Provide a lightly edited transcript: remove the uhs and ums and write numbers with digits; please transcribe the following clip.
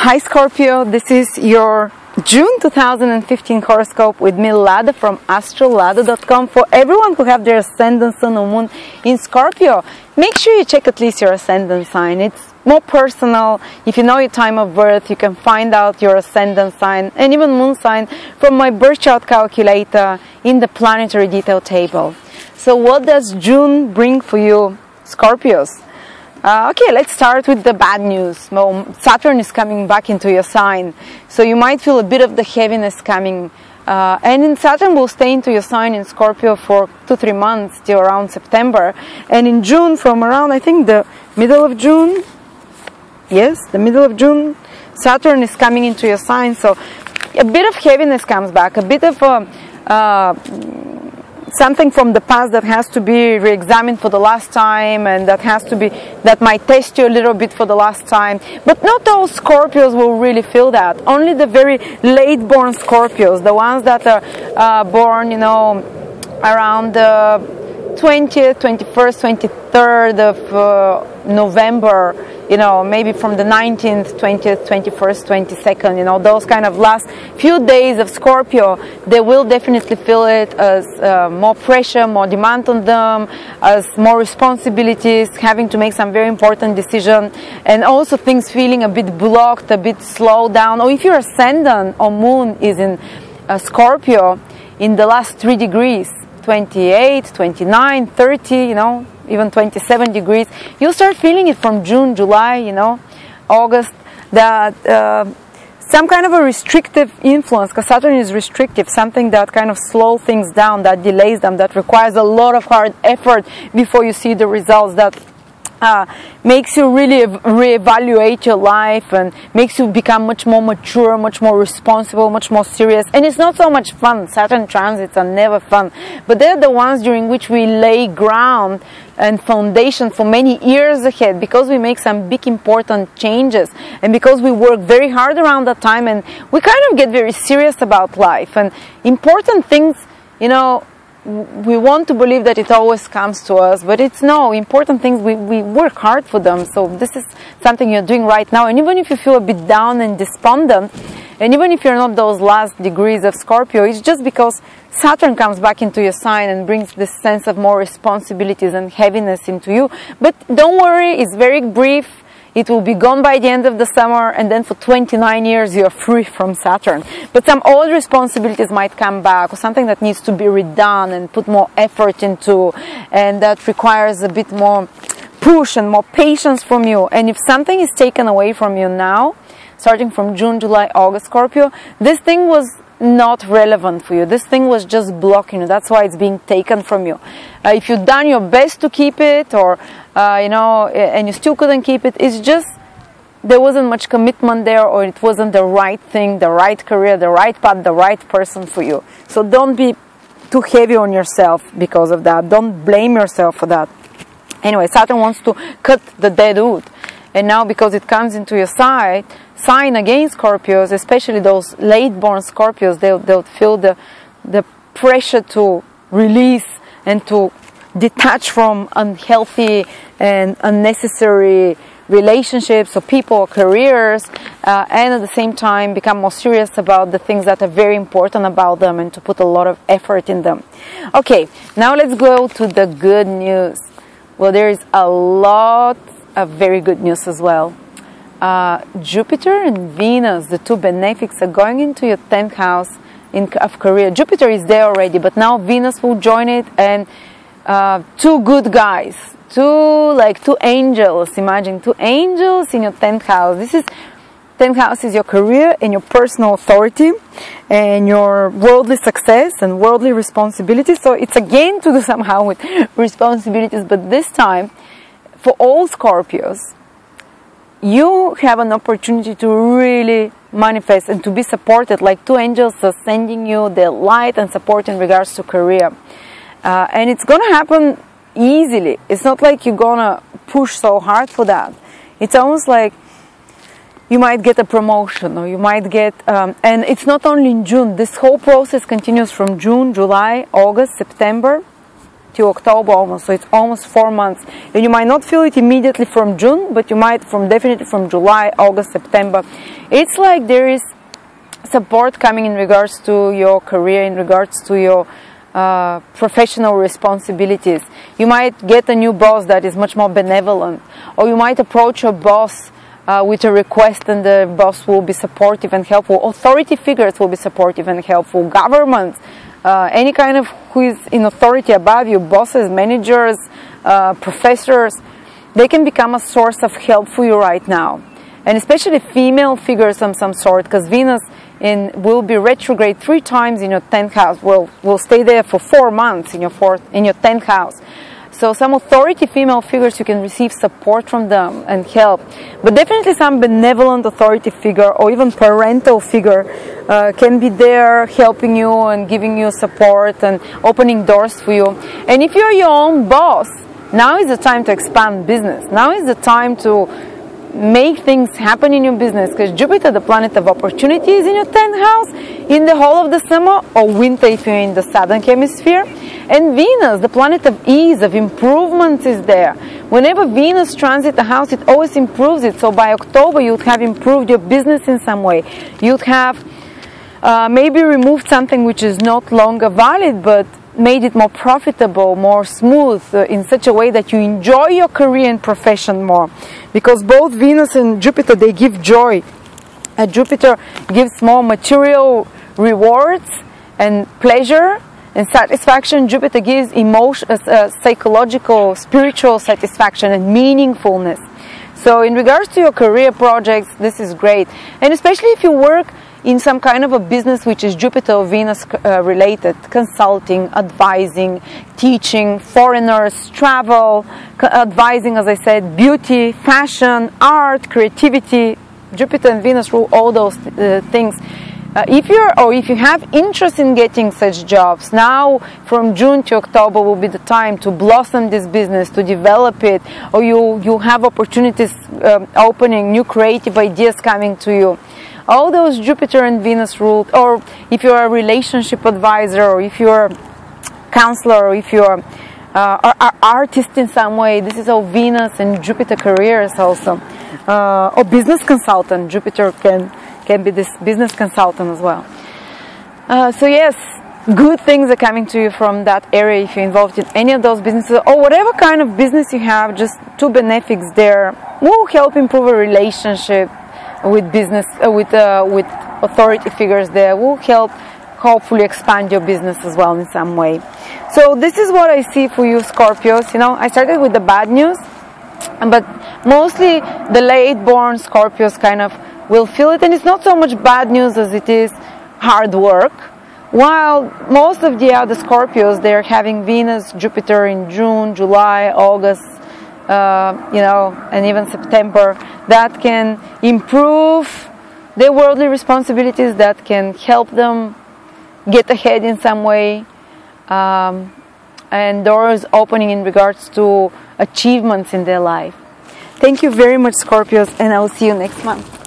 Hi Scorpio, this is your June 2015 horoscope with me, Lada, from astrolada.com. For everyone who have their ascendant, sun or moon in Scorpio, make sure you check at least your ascendant sign. It's more personal. If you know your time of birth, you can find out your ascendant sign and even moon sign from my birth chart calculator in the planetary detail table. So what does June bring for you, Scorpios? Okay, let's start with the bad news. Well, Saturn is coming back into your sign, so you might feel a bit of the heaviness coming. And then Saturn will stay into your sign in Scorpio for 2-3 months till around September. And in June, from around, I think, the middle of June, yes, the middle of June, Saturn is coming into your sign. So a bit of heaviness comes back, a bit of something from the past that has to be re-examined for the last time, and that might test you a little bit for the last time. But not all Scorpios will really feel that. Only the very late born Scorpios, the ones that are born, you know, around the 20th, 21st, 23rd of November, you know, maybe from the 19th, 20th, 21st, 22nd, you know, those kind of last few days of Scorpio, they will definitely feel it as more pressure, more demand on them, as more responsibilities, having to make some very important decisions, and also things feeling a bit blocked, a bit slowed down. Or if your ascendant or moon is in Scorpio, in the last 3 degrees, 28, 29, 30, you know, even 27 degrees, you'll start feeling it from June, July, you know, August, that some kind of a restrictive influence, because Saturn is restrictive, something that kind of slows things down, that delays them, that requires a lot of hard effort before you see the results, that makes you really reevaluate your life and makes you become much more mature, much more responsible, much more serious. And it's not so much fun. Saturn transits are never fun, but they're the ones during which we lay ground and foundation for many years ahead, because we make some big important changes and because we work very hard around that time, and we kind of get very serious about life and important things, you know. We want to believe that it always comes to us, but it's no, important things, we work hard for them. So this is something you're doing right now. And even if you feel a bit down and despondent, and even if you're not those last degrees of Scorpio, it's just because Saturn comes back into your sign and brings this sense of more responsibilities and heaviness into you. But don't worry, it's very brief. It will be gone by the end of the summer, and then for 29 years you're free from Saturn. But some old responsibilities might come back, or something that needs to be redone and put more effort into, and that requires a bit more push and more patience from you. And if something is taken away from you now, starting from June, July, August, Scorpio, this thing was not relevant for you. This thing was just blocking you. That's why it's being taken from you. If you've done your best to keep it, or you know, and you still couldn't keep it, it's just there wasn't much commitment there, or it wasn't the right thing, the right career, the right path, the right person for you. So don't be too heavy on yourself because of that. Don't blame yourself for that. Anyway, Saturn wants to cut the dead wood, and now because it comes into your sign against Scorpios, especially those late-born Scorpios, they'll feel the pressure to release and to detach from unhealthy and unnecessary relationships or people or careers, and at the same time become more serious about the things that are very important about them and to put a lot of effort in them. Okay, now let's go to the good news. Well, there is a lot of very good news as well. Jupiter and Venus, the two benefics, are going into your 10th house of career. Jupiter is there already, but now Venus will join it, and two good guys, two angels. Imagine 2 angels in your 10th house. 10th house is your career and your personal authority and your worldly success and worldly responsibilities. So it's again to do somehow with responsibilities, but this time for all Scorpios, you have an opportunity to really manifest and to be supported, like 2 angels are sending you their light and support in regards to career. And it's going to happen easily. It's not like you're going to push so hard for that. It's almost like you might get a promotion, or you might get, and it's not only in June. This whole process continues from June, July, August, September. to October almost, so it's almost 4 months. And you might not feel it immediately from June, but you might definitely from July, August, September. It's like there is support coming in regards to your career, in regards to your professional responsibilities. You might get a new boss that is much more benevolent, or you might approach your boss with a request, and the boss will be supportive and helpful. Authority figures will be supportive and helpful. Governments, any kind of who is in authority above you, bosses, managers, professors, they can become a source of help for you right now. And especially female figures of some sort, because Venus will be retrograde 3 times in your 10th house. Will stay there for 4 months in your 10th house. So some authority female figures, you can receive support from them and help. But definitely some benevolent authority figure or even parental figure can be there helping you and giving you support and opening doors for you. And if you're your own boss, now is the time to expand business. Now is the time to make things happen in your business, because Jupiter, the planet of opportunity, is in your 10th house in the whole of the summer or winter if you're in the southern hemisphere. And Venus, the planet of ease, of improvements, is there. Whenever Venus transits the house, it always improves it. So by October, you'd have improved your business in some way. You'd have maybe removed something which is not longer valid, but made it more profitable, more smooth, in such a way that you enjoy your career and profession more. Because both Venus and Jupiter, they give joy. Jupiter gives more material rewards and pleasure and satisfaction. Jupiter gives psychological, spiritual satisfaction and meaningfulness. So in regards to your career projects, this is great. And especially if you work in some kind of a business which is Jupiter or Venus related, consulting, advising, teaching, foreigners, travel, advising, as I said, beauty, fashion, art, creativity. Jupiter and Venus rule all those things. If you have interest in getting such jobs, now from June to October will be the time to blossom this business, to develop it, or you have opportunities opening, new creative ideas coming to you. All those Jupiter and Venus ruled, or if you're a relationship advisor, or if you're a counselor, or if you're an artist in some way, this is all Venus and Jupiter careers also. Or business consultant, Jupiter can be this business consultant as well. So yes, good things are coming to you from that area if you're involved in any of those businesses, or whatever kind of business you have. Just 2 benefics there will help improve a relationship with business, with authority figures there, will help hopefully expand your business as well in some way. So this is what I see for you, Scorpios. You know, I started with the bad news, but mostly the late-born Scorpios kind of will feel it, and it's not so much bad news as it is hard work. While most of the other Scorpios, they're having Venus, Jupiter in June, July, August, you know, and even September, that can improve their worldly responsibilities, that can help them get ahead in some way, and doors opening in regards to achievements in their life. Thank you very much, Scorpios, and I will see you next month.